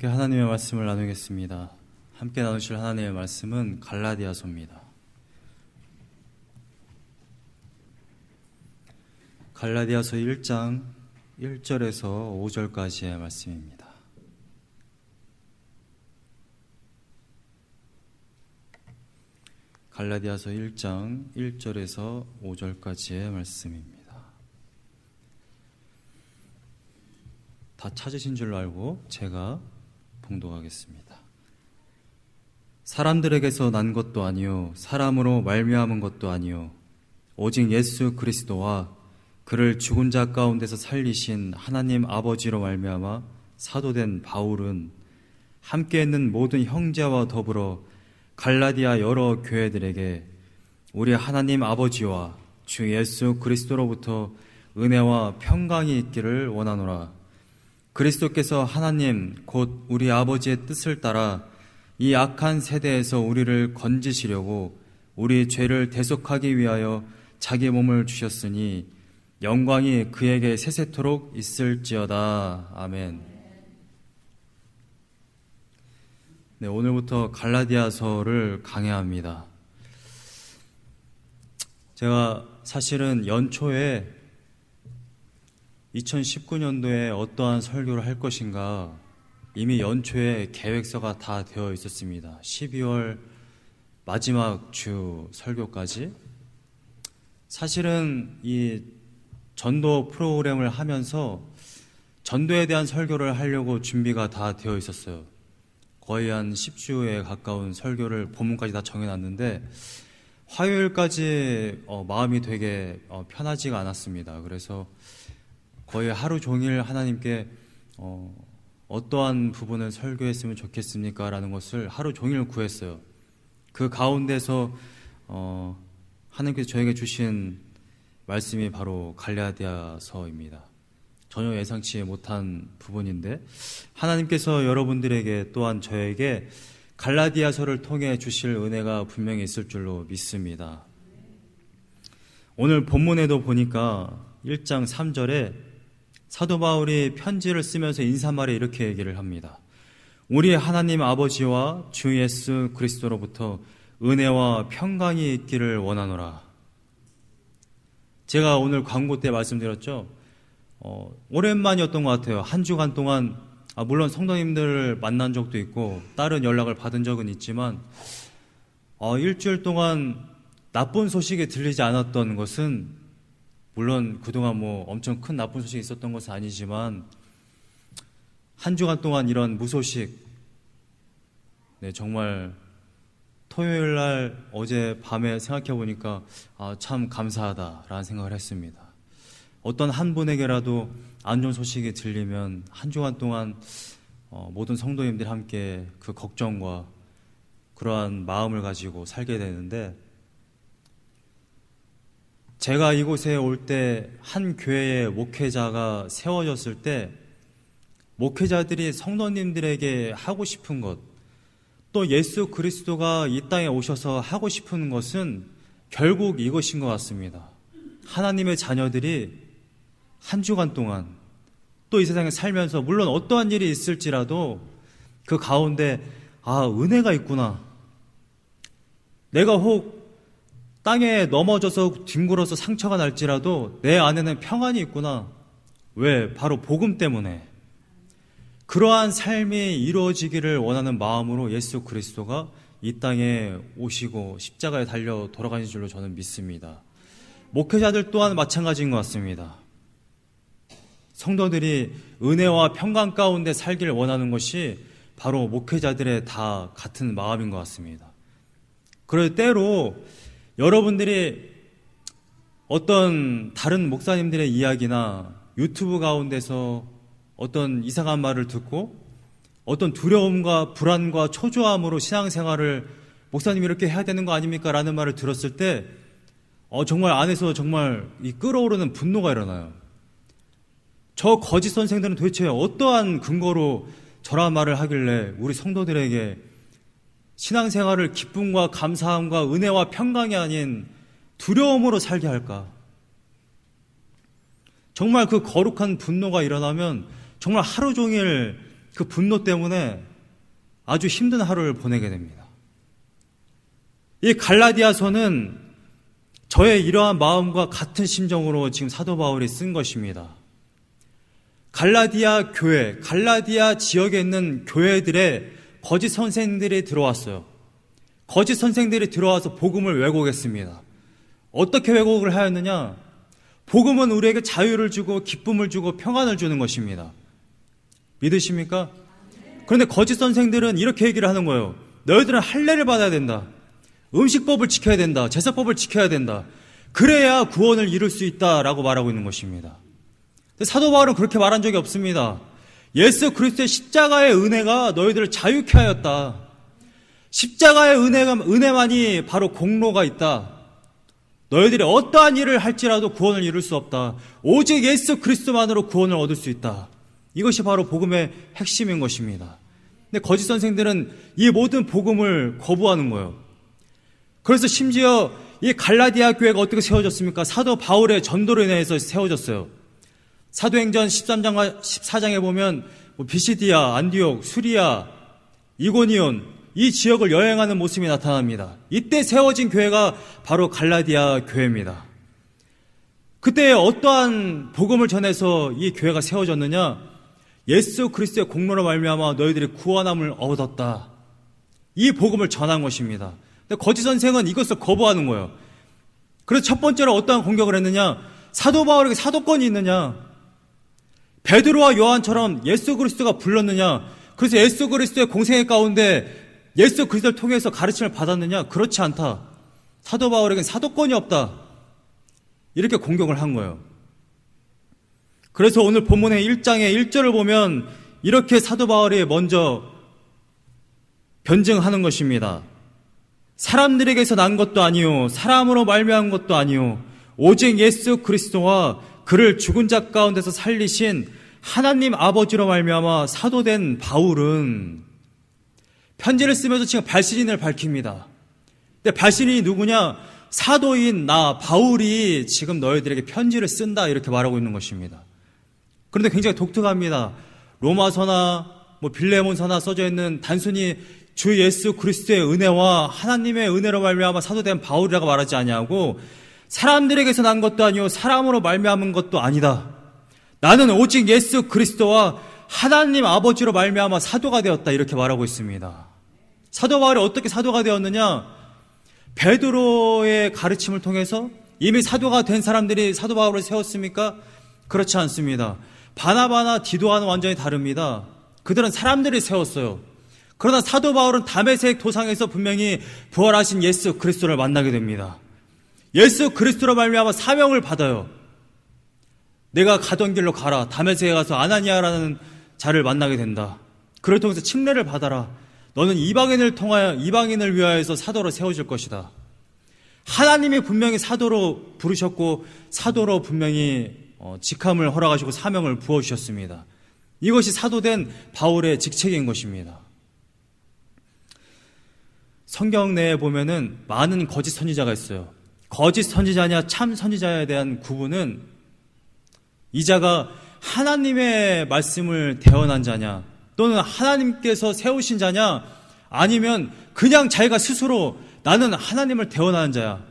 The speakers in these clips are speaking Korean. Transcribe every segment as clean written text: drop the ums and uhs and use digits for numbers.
함께 하나님의 말씀을 나누겠습니다. 함께 나누실 하나님의 말씀은 갈라디아서입니다. 갈라디아서 1장 1절에서 5절까지의 말씀입니다. 갈라디아서 1장 1절에서 5절까지의 말씀입니다. 다 찾으신 줄 알고 제가 봉독하겠습니다. 사람들에게서 난 것도 아니요 사람으로 말미암은 것도 아니요 오직 예수 그리스도와 그를 죽은 자 가운데서 살리신 하나님 아버지로 말미암아 사도된 바울은 함께 있는 모든 형제와 더불어 갈라디아 여러 교회들에게 우리 하나님 아버지와 주 예수 그리스도로부터 은혜와 평강이 있기를 원하노라. 그리스도께서 하나님 곧 우리 아버지의 뜻을 따라 이 악한 세대에서 우리를 건지시려고 우리 죄를 대속하기 위하여 자기 몸을 주셨으니 영광이 그에게 세세토록 있을지어다. 아멘. 네, 오늘부터 갈라디아서를 강해합니다. 제가 사실은 연초에 2019년도에 어떠한 설교를 할 것인가 이미 연초에 계획서가 다 되어 있었습니다. 12월 마지막 주 설교까지. 사실은 이 전도 프로그램을 하면서 전도에 대한 설교를 하려고 준비가 다 되어 있었어요. 거의 한 10주에 가까운 설교를 본문까지 다 정해놨는데 화요일까지 마음이 되게 편하지가 않았습니다. 그래서 거의 하루 종일 하나님께 어떠한 부분을 설교했으면 좋겠습니까? 라는 것을 하루 종일 구했어요. 그 가운데서 하나님께서 저에게 주신 말씀이 바로 갈라디아서입니다. 전혀 예상치 못한 부분인데 하나님께서 여러분들에게 또한 저에게 갈라디아서를 통해 주실 은혜가 분명히 있을 줄로 믿습니다. 오늘 본문에도 보니까 1장 3절에 사도 바울이 편지를 쓰면서 인사말에 이렇게 얘기를 합니다. 우리 하나님 아버지와 주 예수 그리스도로부터 은혜와 평강이 있기를 원하노라. 제가 오늘 광고 때 말씀드렸죠. 오랜만이었던 것 같아요. 한 주간 동안 물론 성도님들을 만난 적도 있고 다른 연락을 받은 적은 있지만 일주일 동안 나쁜 소식이 들리지 않았던 것은 물론 그동안 엄청 큰 나쁜 소식이 있었던 것은 아니지만 한 주간 동안 이런 무소식, 네, 정말 토요일 날 어제 밤에 생각해 보니까 참 감사하다라는 생각을 했습니다. 어떤 한 분에게라도 안 좋은 소식이 들리면 한 주간 동안 모든 성도님들이 함께 그 걱정과 그러한 마음을 가지고 살게 되는데 제가 이곳에 올 때 한 교회의 목회자가 세워졌을 때 목회자들이 성도님들에게 하고 싶은 것, 또 예수 그리스도가 이 땅에 오셔서 하고 싶은 것은 결국 이것인 것 같습니다. 하나님의 자녀들이 한 주간 동안 또 이 세상에 살면서 물론 어떠한 일이 있을지라도 그 가운데 은혜가 있구나. 내가 혹 땅에 넘어져서 뒹굴어서 상처가 날지라도 내 안에는 평안이 있구나. 왜? 바로 복음 때문에. 그러한 삶이 이루어지기를 원하는 마음으로 예수 그리스도가 이 땅에 오시고 십자가에 달려 돌아가신 줄로 저는 믿습니다. 목회자들 또한 마찬가지인 것 같습니다. 성도들이 은혜와 평강 가운데 살기를 원하는 것이 바로 목회자들의 다 같은 마음인 것 같습니다. 그럴 때로 여러분들이 어떤 다른 목사님들의 이야기나 유튜브 가운데서 어떤 이상한 말을 듣고 어떤 두려움과 불안과 초조함으로 신앙생활을 목사님이 이렇게 해야 되는 거 아닙니까? 라는 말을 들었을 때 정말 안에서 정말 이 끓어오르는 분노가 일어나요. 저 거짓 선생들은 도대체 어떠한 근거로 저런 말을 하길래 우리 성도들에게 신앙생활을 기쁨과 감사함과 은혜와 평강이 아닌 두려움으로 살게 할까? 정말 그 거룩한 분노가 일어나면 정말 하루 종일 그 분노 때문에 아주 힘든 하루를 보내게 됩니다. 이 갈라디아서는 저의 이러한 마음과 같은 심정으로 지금 사도 바울이 쓴 것입니다. 갈라디아 교회, 갈라디아 지역에 있는 교회들의 거짓 선생들이 들어왔어요. 거짓 선생들이 들어와서 복음을 왜곡했습니다. 어떻게 왜곡을 하였느냐? 복음은 우리에게 자유를 주고 기쁨을 주고 평안을 주는 것입니다. 믿으십니까? 그런데 거짓 선생들은 이렇게 얘기를 하는 거예요. 너희들은 할례를 받아야 된다. 음식법을 지켜야 된다. 제사법을 지켜야 된다. 그래야 구원을 이룰 수 있다라고 말하고 있는 것입니다. 사도 바울은 그렇게 말한 적이 없습니다. 예수 그리스도의 십자가의 은혜가 너희들을 자유케 하였다. 십자가의 은혜만이 바로 공로가 있다. 너희들이 어떠한 일을 할지라도 구원을 이룰 수 없다. 오직 예수 그리스도만으로 구원을 얻을 수 있다. 이것이 바로 복음의 핵심인 것입니다. 근데 거짓 선생들은 이 모든 복음을 거부하는 거예요. 그래서 심지어 이 갈라디아 교회가 어떻게 세워졌습니까? 사도 바울의 전도로 인해서 세워졌어요. 사도행전 13장과 14장에 보면 비시디아, 안디옥, 수리아, 이고니온 이 지역을 여행하는 모습이 나타납니다. 이때 세워진 교회가 바로 갈라디아 교회입니다. 그때 어떠한 복음을 전해서 이 교회가 세워졌느냐? 예수 그리스도의 공로로 말미암아 너희들이 구원함을 얻었다. 이 복음을 전한 것입니다. 근데 거짓 선생은 이것을 거부하는 거예요. 그래서 첫 번째로 어떠한 공격을 했느냐? 사도 바울에게 사도권이 있느냐? 베드로와 요한처럼 예수 그리스도가 불렀느냐? 그래서 예수 그리스도의 공생애 가운데 예수 그리스도를 통해서 가르침을 받았느냐? 그렇지 않다. 사도 바울에게는 사도권이 없다. 이렇게 공격을 한 거예요. 그래서 오늘 본문의 1장의 1절을 보면 이렇게 사도 바울이 먼저 변증하는 것입니다. 사람들에게서 난 것도 아니요 사람으로 말미암은 것도 아니요 오직 예수 그리스도와 그를 죽은 자 가운데서 살리신 하나님 아버지로 말미암아 사도된 바울은 편지를 쓰면서 지금 발신인을 밝힙니다. 근데 발신인이 누구냐? 사도인 나 바울이 지금 너희들에게 편지를 쓴다 이렇게 말하고 있는 것입니다. 그런데 굉장히 독특합니다. 로마서나 빌레몬서나 써져 있는 단순히 주 예수 그리스도의 은혜와 하나님의 은혜로 말미암아 사도된 바울이라고 말하지 아니하고 사람들에게서 난 것도 아니요 사람으로 말미암은 것도 아니다. 나는 오직 예수 그리스도와 하나님 아버지로 말미암아 사도가 되었다 이렇게 말하고 있습니다. 사도 바울이 어떻게 사도가 되었느냐? 베드로의 가르침을 통해서 이미 사도가 된 사람들이 사도 바울을 세웠습니까? 그렇지 않습니다. 바나바나 디도와는 완전히 다릅니다. 그들은 사람들이 세웠어요. 그러나 사도 바울은 다메섹 도상에서 분명히 부활하신 예수 그리스도를 만나게 됩니다. 예수 그리스도로 말미암아 사명을 받아요. 내가 가던 길로 가라. 다메섹에 가서 아나니아라는 자를 만나게 된다. 그를 통해서 침례를 받아라. 너는 이방인을 위하여서 사도로 세워질 것이다. 하나님이 분명히 사도로 부르셨고 사도로 분명히 직함을 허락하시고 사명을 부어주셨습니다. 이것이 사도된 바울의 직책인 것입니다. 성경 내에 보면은 많은 거짓 선지자가 있어요. 거짓 선지자냐 참 선지자에 대한 구분은 이 자가 하나님의 말씀을 대언한 자냐 또는 하나님께서 세우신 자냐 아니면 그냥 자기가 스스로 나는 하나님을 대언하는 자야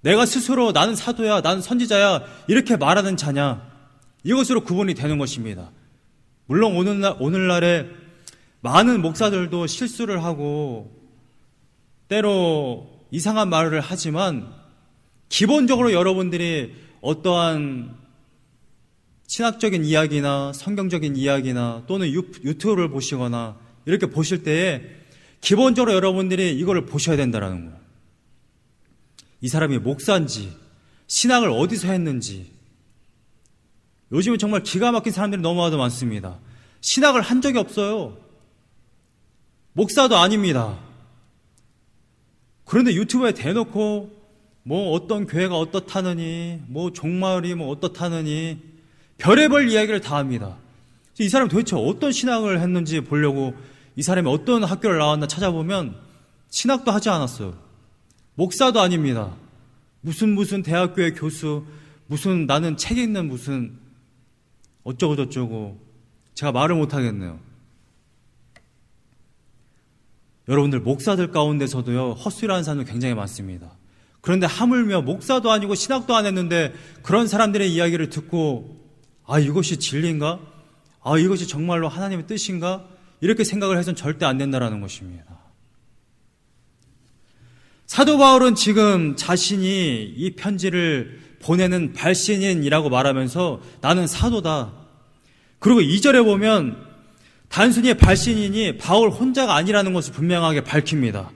내가 스스로 나는 사도야 나는 선지자야 이렇게 말하는 자냐 이것으로 구분이 되는 것입니다. 물론 오늘날에 많은 목사들도 실수를 하고 때로 이상한 말을 하지만 기본적으로 여러분들이 어떠한 신학적인 이야기나 성경적인 이야기나 또는 유튜브를 보시거나 이렇게 보실 때에 기본적으로 여러분들이 이거를 보셔야 된다는 거예요. 이 사람이 목사인지 신학을 어디서 했는지 요즘은 정말 기가 막힌 사람들이 너무나도 많습니다. 신학을 한 적이 없어요. 목사도 아닙니다. 그런데 유튜브에 대놓고 어떤 교회가 어떻다느니 종말이 어떻다느니 별의별 이야기를 다 합니다. 이 사람이 도대체 어떤 신학을 했는지 보려고 이 사람이 어떤 학교를 나왔나 찾아보면 신학도 하지 않았어요. 목사도 아닙니다. 무슨 대학교의 교수 나는 책 읽는 무슨 어쩌고저쩌고 제가 말을 못하겠네요. 여러분들 목사들 가운데서도요, 헛소리하는 사람들 굉장히 많습니다. 그런데 하물며 목사도 아니고 신학도 안 했는데 그런 사람들의 이야기를 듣고 이것이 진리인가? 이것이 정말로 하나님의 뜻인가? 이렇게 생각을 해서는 절대 안 된다라는 것입니다. 사도 바울은 지금 자신이 이 편지를 보내는 발신인이라고 말하면서 나는 사도다. 그리고 2절에 보면 단순히 발신인이 바울 혼자가 아니라는 것을 분명하게 밝힙니다.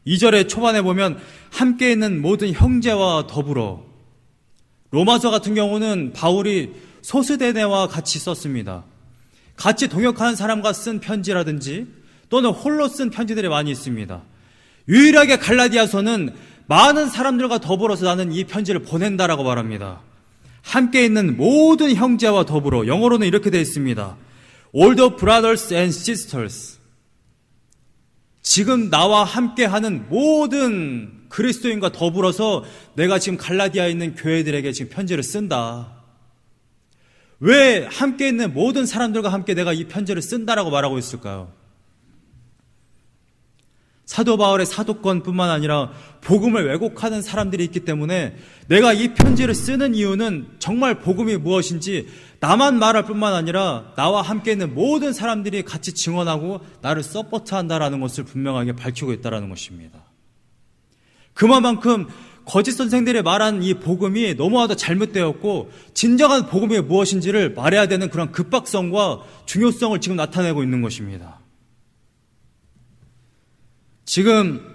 2절의 초반에 보면 함께 있는 모든 형제와 더불어, 로마서 같은 경우는 바울이 소스데네와 같이 썼습니다. 같이 동역하는 사람과 쓴 편지라든지 또는 홀로 쓴 편지들이 많이 있습니다. 유일하게 갈라디아서는 많은 사람들과 더불어서 나는 이 편지를 보낸다라고 말합니다. 함께 있는 모든 형제와 더불어, 영어로는 이렇게 되어 있습니다. All the brothers and sisters. 지금 나와 함께하는 모든 그리스도인과 더불어서 내가 지금 갈라디아에 있는 교회들에게 지금 편지를 쓴다. 왜 함께 있는 모든 사람들과 함께 내가 이 편지를 쓴다라고 말하고 있을까요? 사도 바울의 사도권뿐만 아니라 복음을 왜곡하는 사람들이 있기 때문에 내가 이 편지를 쓰는 이유는 정말 복음이 무엇인지 나만 말할 뿐만 아니라 나와 함께 있는 모든 사람들이 같이 증언하고 나를 서포트한다라는 것을 분명하게 밝히고 있다는 것입니다. 그만큼 거짓 선생들이 말한 이 복음이 너무나도 잘못되었고 진정한 복음이 무엇인지를 말해야 되는 그런 급박성과 중요성을 지금 나타내고 있는 것입니다. 지금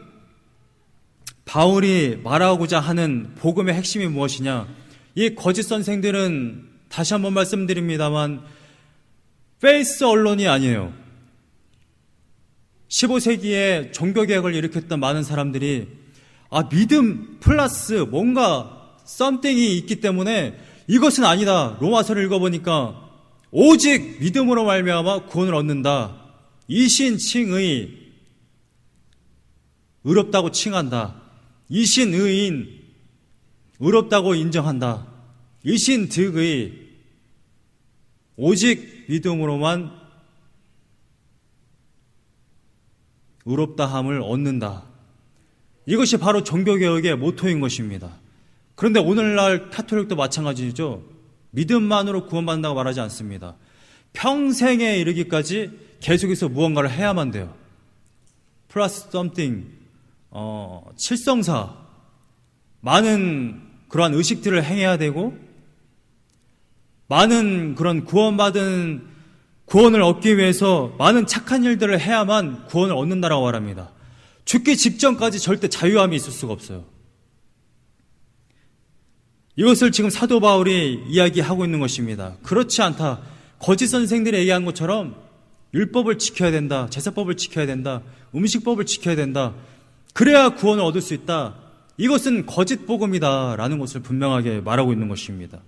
바울이 말하고자 하는 복음의 핵심이 무엇이냐? 이 거짓 선생들은 다시 한번 말씀드립니다만 페이스 언론이 아니에요. 15세기에 종교개혁을 일으켰던 많은 사람들이 믿음 플러스 뭔가 썸띵이 있기 때문에 이것은 아니다. 로마서를 읽어보니까 오직 믿음으로 말미암아 구원을 얻는다. 이신칭의 의롭다고 칭한다. 이신의인 의롭다고 인정한다. 이신득의 오직 믿음으로만 의롭다함을 얻는다. 이것이 바로 종교개혁의 모토인 것입니다. 그런데 오늘날 카톨릭도 마찬가지죠. 믿음만으로 구원받는다고 말하지 않습니다. 평생에 이르기까지 계속해서 무언가를 해야만 돼요. 플러스 썸띵, 칠성사, 많은 그러한 의식들을 행해야 되고 많은 그런 구원을 얻기 위해서 많은 착한 일들을 해야만 구원을 얻는다라고 말합니다. 죽기 직전까지 절대 자유함이 있을 수가 없어요. 이것을 지금 사도 바울이 이야기하고 있는 것입니다. 그렇지 않다. 거짓 선생들이 얘기한 것처럼 율법을 지켜야 된다. 제사법을 지켜야 된다. 음식법을 지켜야 된다. 그래야 구원을 얻을 수 있다. 이것은 거짓 복음이다 라는 것을 분명하게 말하고 있는 것입니다.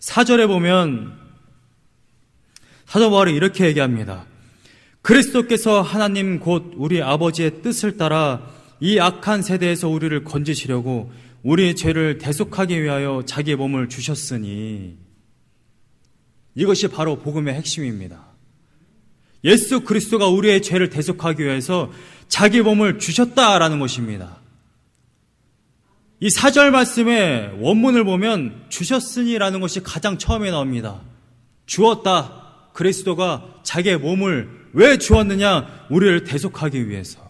4절에 보면 사도 바울이 이렇게 얘기합니다. 그리스도께서 하나님 곧 우리 아버지의 뜻을 따라 이 악한 세대에서 우리를 건지시려고 우리의 죄를 대속하기 위하여 자기의 몸을 주셨으니, 이것이 바로 복음의 핵심입니다. 예수 그리스도가 우리의 죄를 대속하기 위해서 자기 몸을 주셨다라는 것입니다. 이 4절 말씀의 원문을 보면 주셨으니라는 것이 가장 처음에 나옵니다. 주었다. 그리스도가 자기의 몸을 왜 주었느냐? 우리를 대속하기 위해서.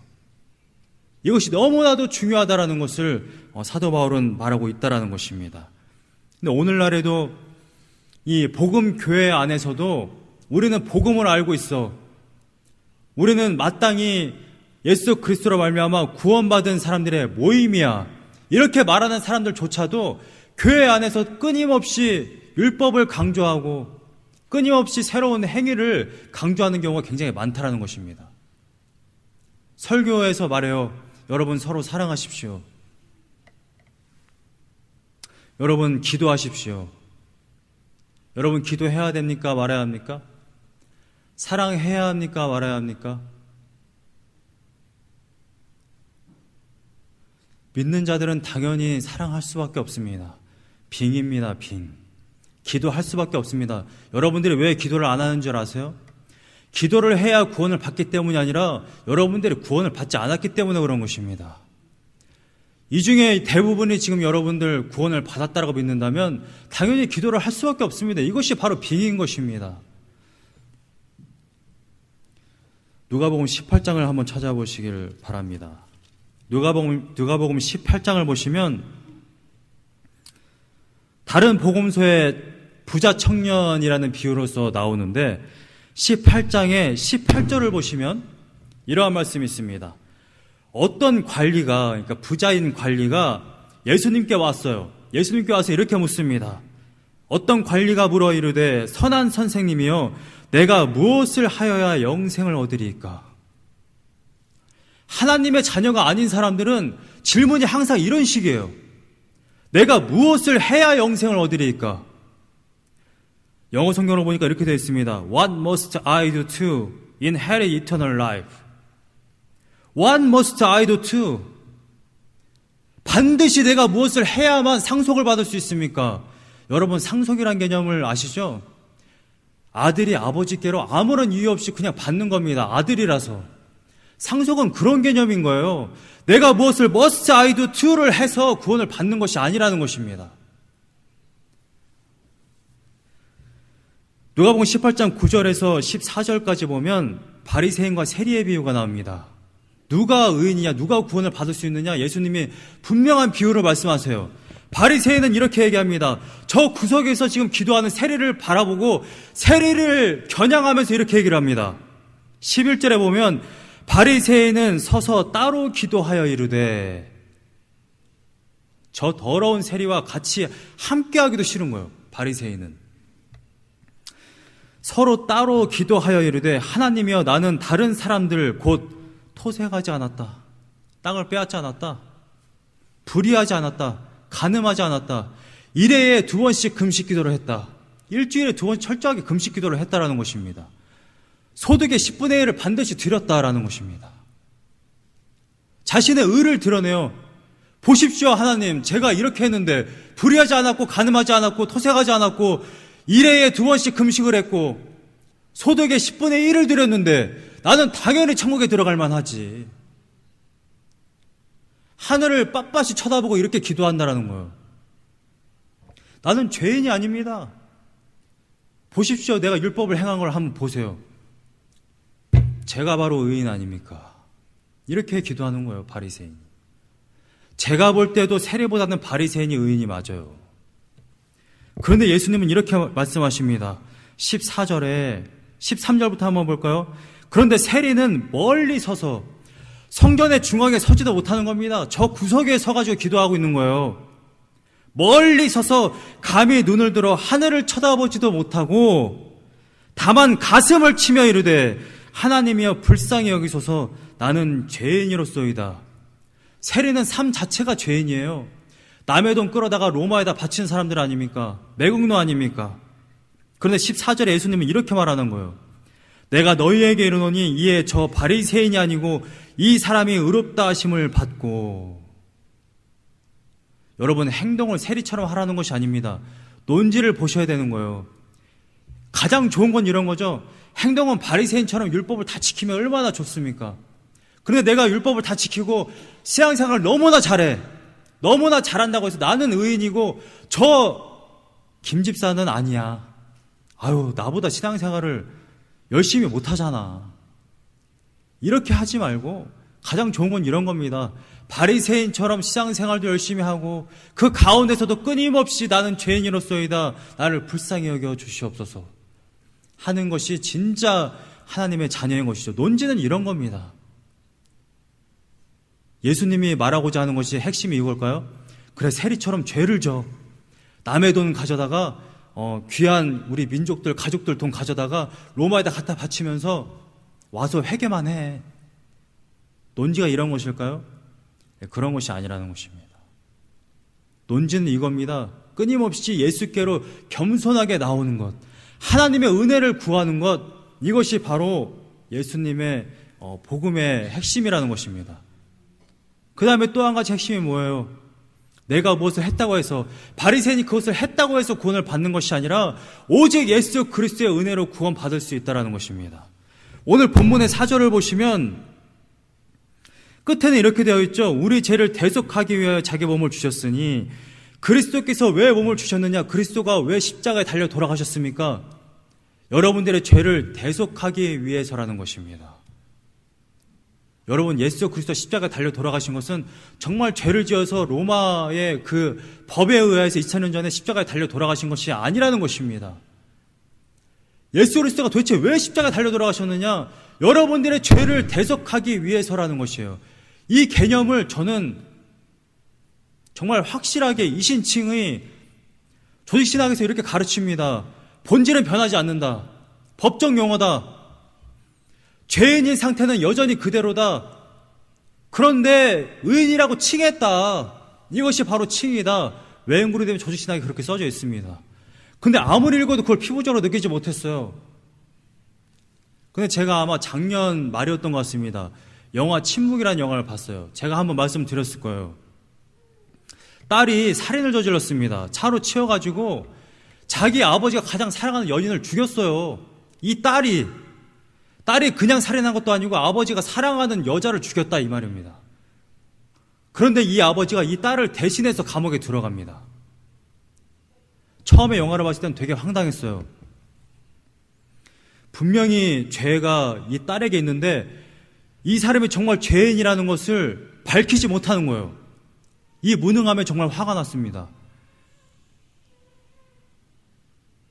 이것이 너무나도 중요하다라는 것을 사도 바울은 말하고 있다라는 것입니다. 근데 오늘날에도 이 복음 교회 안에서도 우리는 복음을 알고 있어. 우리는 마땅히 예수 그리스도로 말미암아 구원받은 사람들의 모임이야. 이렇게 말하는 사람들조차도 교회 안에서 끊임없이 율법을 강조하고 끊임없이 새로운 행위를 강조하는 경우가 굉장히 많다라는 것입니다. 설교에서 말해요. 여러분 서로 사랑하십시오. 여러분 기도하십시오. 여러분 기도해야 됩니까? 말아야 합니까? 사랑해야 합니까? 말아야 합니까? 믿는 자들은 당연히 사랑할 수밖에 없습니다. 빙입니다. 빙. 기도할 수밖에 없습니다. 여러분들이 왜 기도를 안 하는 줄 아세요? 기도를 해야 구원을 받기 때문이 아니라 여러분들이 구원을 받지 않았기 때문에 그런 것입니다. 이 중에 대부분이 지금 여러분들 구원을 받았다라고 믿는다면 당연히 기도를 할 수밖에 없습니다. 이것이 바로 빙의인 것입니다. 누가복음 18장을 한번 찾아보시길 바랍니다. 누가복음 18장을 보시면 다른 복음서에 부자 청년이라는 비유로서 나오는데 18장의 18절을 보시면 이러한 말씀이 있습니다. 어떤 관리가, 그러니까 부자인 관리가 예수님께 왔어요. 예수님께 와서 이렇게 묻습니다. 어떤 관리가 물어 이르되 선한 선생님이여 내가 무엇을 하여야 영생을 얻으리이까? 하나님의 자녀가 아닌 사람들은 질문이 항상 이런 식이에요. 내가 무엇을 해야 영생을 얻으리이까? 영어 성경을 보니까 이렇게 되어 있습니다. What must I do to inherit eternal life? What must I do to? 반드시 내가 무엇을 해야만 상속을 받을 수 있습니까? 여러분 상속이란 개념을 아시죠? 아들이 아버지께로 아무런 이유 없이 그냥 받는 겁니다. 아들이라서. 상속은 그런 개념인 거예요. 내가 무엇을 must I do to를 해서 구원을 받는 것이 아니라는 것입니다. 누가복음 18장 9절에서 14절까지 보면 바리새인과 세리의 비유가 나옵니다. 누가 의인이냐, 누가 구원을 받을 수 있느냐, 예수님이 분명한 비유를 말씀하세요. 바리새인은 이렇게 얘기합니다. 저 구석에서 지금 기도하는 세리를 바라보고 세리를 겨냥하면서 이렇게 얘기를 합니다. 11절에 보면 바리새인은 서서 따로 기도하여 이르되, 저 더러운 세리와 같이 함께하기도 싫은 거예요. 바리새인은 서로 따로 기도하여 이르되 하나님이여 나는 다른 사람들 곧 토색하지 않았다, 땅을 빼앗지 않았다, 불의하지 않았다, 간음하지 않았다, 일회에 2번씩 금식 기도를 했다, 일주일에 2번 철저하게 금식 기도를 했다라는 것입니다. 소득의 10분의 1을 반드시 드렸다라는 것입니다. 자신의 의를 드러내요. 보십시오 하나님, 제가 이렇게 했는데 불의하지 않았고 간음하지 않았고 토색하지 않았고 일회에 2번씩 금식을 했고 소득의 10분의 1을 드렸는데 나는 당연히 천국에 들어갈 만하지. 하늘을 빳빳이 쳐다보고 이렇게 기도한다라는 거예요. 나는 죄인이 아닙니다. 보십시오, 내가 율법을 행한 걸 한번 보세요. 제가 바로 의인 아닙니까? 이렇게 기도하는 거예요, 바리새인. 제가 볼 때도 세리보다는 바리새인이 의인이 맞아요. 그런데 예수님은 이렇게 말씀하십니다. 14절에 13절부터 한번 볼까요? 그런데 세리는 멀리 서서 성전의 중앙에 서지도 못하는 겁니다. 저 구석에 서가지고 기도하고 있는 거예요. 멀리 서서 감히 눈을 들어 하늘을 쳐다보지도 못하고 다만 가슴을 치며 이르되 하나님이여 불쌍히 여기소서 나는 죄인이로소이다. 세리는 삶 자체가 죄인이에요. 남의 돈 끌어다가 로마에다 바치는 사람들 아닙니까? 매국노 아닙니까? 그런데 14절에 예수님은 이렇게 말하는 거예요. 내가 너희에게 이르노니 이에 저 바리새인이 아니고 이 사람이 의롭다 하심을 받고. 여러분, 행동을 세리처럼 하라는 것이 아닙니다. 논지를 보셔야 되는 거예요. 가장 좋은 건 이런 거죠. 행동은 바리새인처럼 율법을 다 지키면 얼마나 좋습니까? 그런데 내가 율법을 다 지키고 신앙생활을 너무나 잘해. 너무나 잘한다고 해서 나는 의인이고 저 김집사는 아니야. 아유, 나보다 신앙생활을 열심히 못하잖아. 이렇게 하지 말고 가장 좋은 건 이런 겁니다. 바리새인처럼 신앙생활도 열심히 하고 그 가운데서도 끊임없이 나는 죄인이로소이다, 나를 불쌍히 여겨 주시옵소서 하는 것이 진짜 하나님의 자녀인 것이죠. 논지는 이런 겁니다. 예수님이 말하고자 하는 것이 핵심이 이걸까요? 그래, 세리처럼 죄를 져. 남의 돈 가져다가 귀한 우리 민족들, 가족들 돈 가져다가 로마에다 갖다 바치면서 와서 회개만 해. 논지가 이런 것일까요? 네, 그런 것이 아니라는 것입니다. 논지는 이겁니다. 끊임없이 예수께로 겸손하게 나오는 것, 하나님의 은혜를 구하는 것, 이것이 바로 예수님의 복음의 핵심이라는 것입니다. 그 다음에 또 한 가지 핵심이 뭐예요? 내가 무엇을 했다고 해서, 바리새인이 그것을 했다고 해서 구원을 받는 것이 아니라 오직 예수 그리스도의 은혜로 구원받을 수 있다는 것입니다. 오늘 본문의 4절을 보시면 끝에는 이렇게 되어 있죠. 우리 죄를 대속하기 위하여 자기 몸을 주셨으니, 그리스도께서 왜 몸을 주셨느냐? 그리스도가 왜 십자가에 달려 돌아가셨습니까? 여러분들의 죄를 대속하기 위해서라는 것입니다. 여러분, 예수 그리스도 십자가에 달려 돌아가신 것은 정말 죄를 지어서 로마의 그 법에 의해서 2000년 전에 십자가에 달려 돌아가신 것이 아니라는 것입니다. 예수 그리스도가 도대체 왜 십자가에 달려 돌아가셨느냐? 여러분들의 죄를 대속하기 위해서라는 것이에요. 이 개념을 저는 정말 확실하게 이신칭의 조직신학에서 이렇게 가르칩니다. 본질은 변하지 않는다. 법적 용어다. 죄인인 상태는 여전히 그대로다. 그런데 의인이라고 칭했다. 이것이 바로 칭이다. 외행구로 되면 조직신학에 그렇게 써져 있습니다. 근데 아무리 읽어도 그걸 피부적으로 느끼지 못했어요. 근데 제가 아마 작년 말이었던 것 같습니다. 영화 침묵이라는 영화를 봤어요. 제가 한번 말씀드렸을 거예요. 딸이 살인을 저질렀습니다. 차로 치여가지고 자기 아버지가 가장 사랑하는 연인을 죽였어요. 이 딸이 그냥 살인한 것도 아니고 아버지가 사랑하는 여자를 죽였다 이 말입니다. 그런데 이 아버지가 이 딸을 대신해서 감옥에 들어갑니다. 처음에 영화를 봤을 때는 되게 황당했어요. 분명히 죄가 이 딸에게 있는데 이 사람이 정말 죄인이라는 것을 밝히지 못하는 거예요. 이 무능함에 정말 화가 났습니다.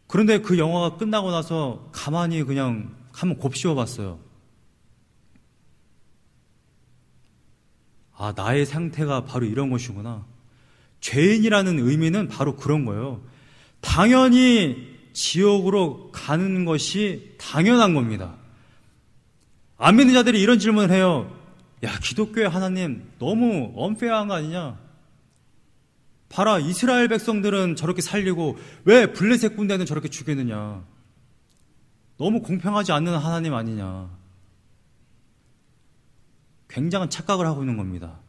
그런데 그 영화가 끝나고 나서 가만히 그냥 한번 곱씹어 봤어요. 아, 나의 상태가 바로 이런 것이구나. 죄인이라는 의미는 바로 그런 거예요. 당연히 지옥으로 가는 것이 당연한 겁니다. 안 믿는 자들이 이런 질문을 해요. 야, 기독교의 하나님 너무 언페어한 거 아니냐? 봐라, 이스라엘 백성들은 저렇게 살리고 왜 블레셋 군대는 저렇게 죽이느냐? 너무 공평하지 않는 하나님 아니냐? 굉장한 착각을 하고 있는 겁니다.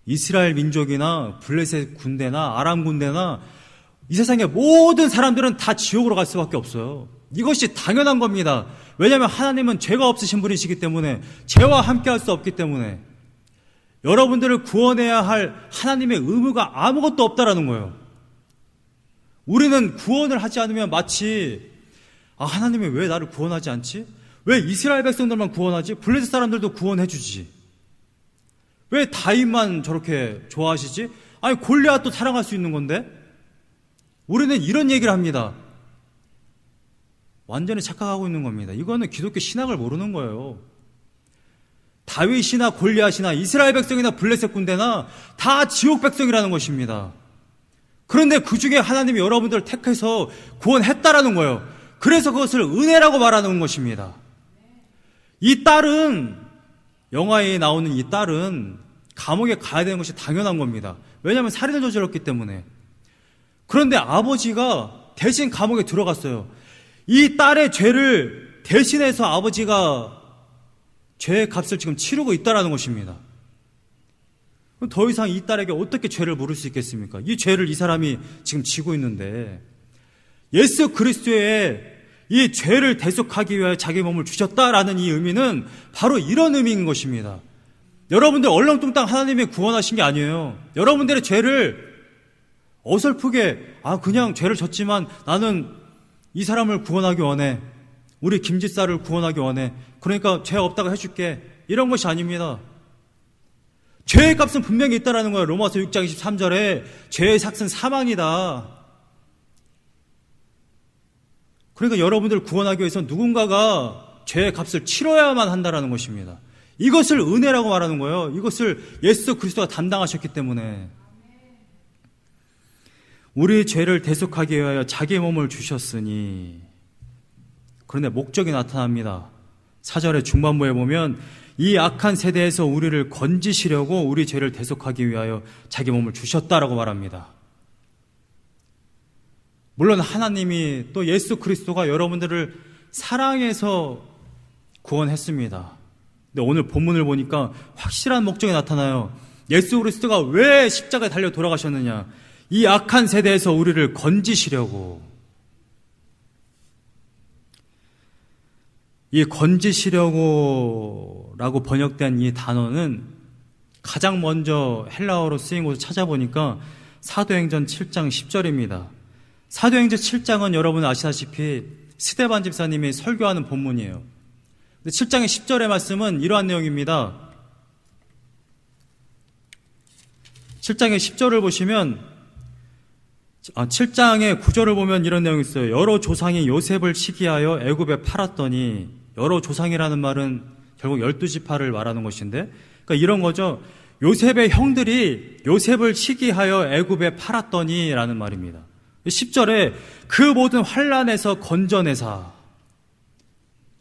이스라엘 민족이나 블레셋 군대나 아람 군대나 이 세상의 모든 사람들은 다 지옥으로 갈 수밖에 없어요. 이것이 당연한 겁니다. 왜냐하면 하나님은 죄가 없으신 분이시기 때문에, 죄와 함께 할 수 없기 때문에 여러분들을 구원해야 할 하나님의 의무가 아무것도 없다라는 거예요. 우리는 구원을 하지 않으면 마치 하나님이 왜 나를 구원하지 않지? 왜 이스라엘 백성들만 구원하지? 블레셋 사람들도 구원해 주지. 왜 다윗만 저렇게 좋아하시지? 아니, 골리앗도 사랑할 수 있는 건데? 우리는 이런 얘기를 합니다. 완전히 착각하고 있는 겁니다. 이거는 기독교 신학을 모르는 거예요. 다윗이나 골리앗이나 이스라엘 백성이나 블레셋 군대나 다 지옥 백성이라는 것입니다. 그런데 그 중에 하나님이 여러분들을 택해서 구원했다라는 거예요. 그래서 그것을 은혜라고 말하는 것입니다. 이 딸은, 영화에 나오는 이 딸은 감옥에 가야 되는 것이 당연한 겁니다. 왜냐하면 살인을 저질렀기 때문에. 그런데 아버지가 대신 감옥에 들어갔어요. 이 딸의 죄를 대신해서 아버지가 죄의 값을 지금 치르고 있다는 것입니다. 그럼 더 이상 이 딸에게 어떻게 죄를 물을 수 있겠습니까? 이 죄를 이 사람이 지금 지고 있는데, 예수 그리스도의 이 죄를 대속하기 위하여 자기 몸을 주셨다라는 이 의미는 바로 이런 의미인 것입니다. 여러분들 얼렁뚱땅 하나님이 구원하신 게 아니에요. 여러분들의 죄를 어설프게 그냥 죄를 졌지만 나는 이 사람을 구원하기 원해. 우리 김지사를 구원하기 원해. 그러니까 죄 없다고 해줄게. 이런 것이 아닙니다. 죄의 값은 분명히 있다라는 거예요. 로마서 6장 23절에 죄의 삭은 사망이다. 그러니까 여러분들을 구원하기 위해서 누군가가 죄의 값을 치러야만 한다라는 것입니다. 이것을 은혜라고 말하는 거예요. 이것을 예수 그리스도가 담당하셨기 때문에. 우리 죄를 대속하기 위하여 자기 몸을 주셨으니. 그런데 목적이 나타납니다. 4절의 중반부에 보면 이 악한 세대에서 우리를 건지시려고 우리 죄를 대속하기 위하여 자기 몸을 주셨다라고 말합니다. 물론 하나님이 또 예수 그리스도가 여러분들을 사랑해서 구원했습니다. 근데 오늘 본문을 보니까 확실한 목적이 나타나요. 예수 그리스도가 왜 십자가에 달려 돌아가셨느냐? 이 악한 세대에서 우리를 건지시려고. 이 건지시려고라고 번역된 이 단어는 가장 먼저 헬라어로 쓰인 곳을 찾아보니까 사도행전 7장 10절입니다. 사도행전 7장은 여러분 아시다시피 스데반 집사님이 설교하는 본문이에요. 7장의 10절의 말씀은 이러한 내용입니다. 7장의 10절을 보시면 7장의 9절을 보면 이런 내용이 있어요. 여러 조상이 요셉을 시기하여 애굽에 팔았더니, 여러 조상이라는 말은 결국 12지파를 말하는 것인데, 그러니까 이런 거죠. 요셉의 형들이 요셉을 시기하여 애굽에 팔았더니 라는 말입니다. 10절에 그 모든 환난에서 건져내사,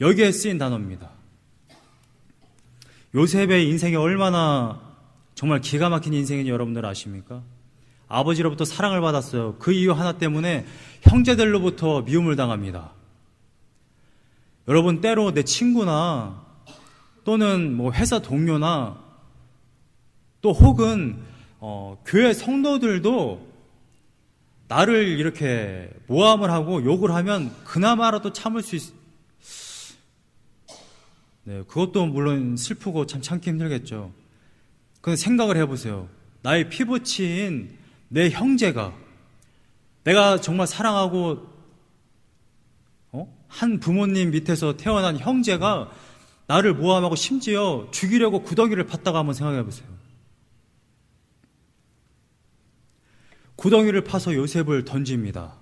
여기에 쓰인 단어입니다. 요셉의 인생이 얼마나 정말 기가 막힌 인생인지 여러분들 아십니까? 아버지로부터 사랑을 받았어요. 그 이유 하나 때문에 형제들로부터 미움을 당합니다. 여러분, 때로 내 친구나 또는 뭐 회사 동료나 또 혹은 교회 성도들도 나를 이렇게 모함을 하고 욕을 하면 그나마라도 참을 수 네, 그것도 물론 슬프고 참 참기 힘들겠죠. 근데 생각을 해보세요. 나의 피부치인 내 형제가, 내가 정말 사랑하고 한 부모님 밑에서 태어난 형제가 나를 모함하고 심지어 죽이려고 구덩이를 팠다고 한번 생각해보세요. 구덩이를 파서 요셉을 던집니다.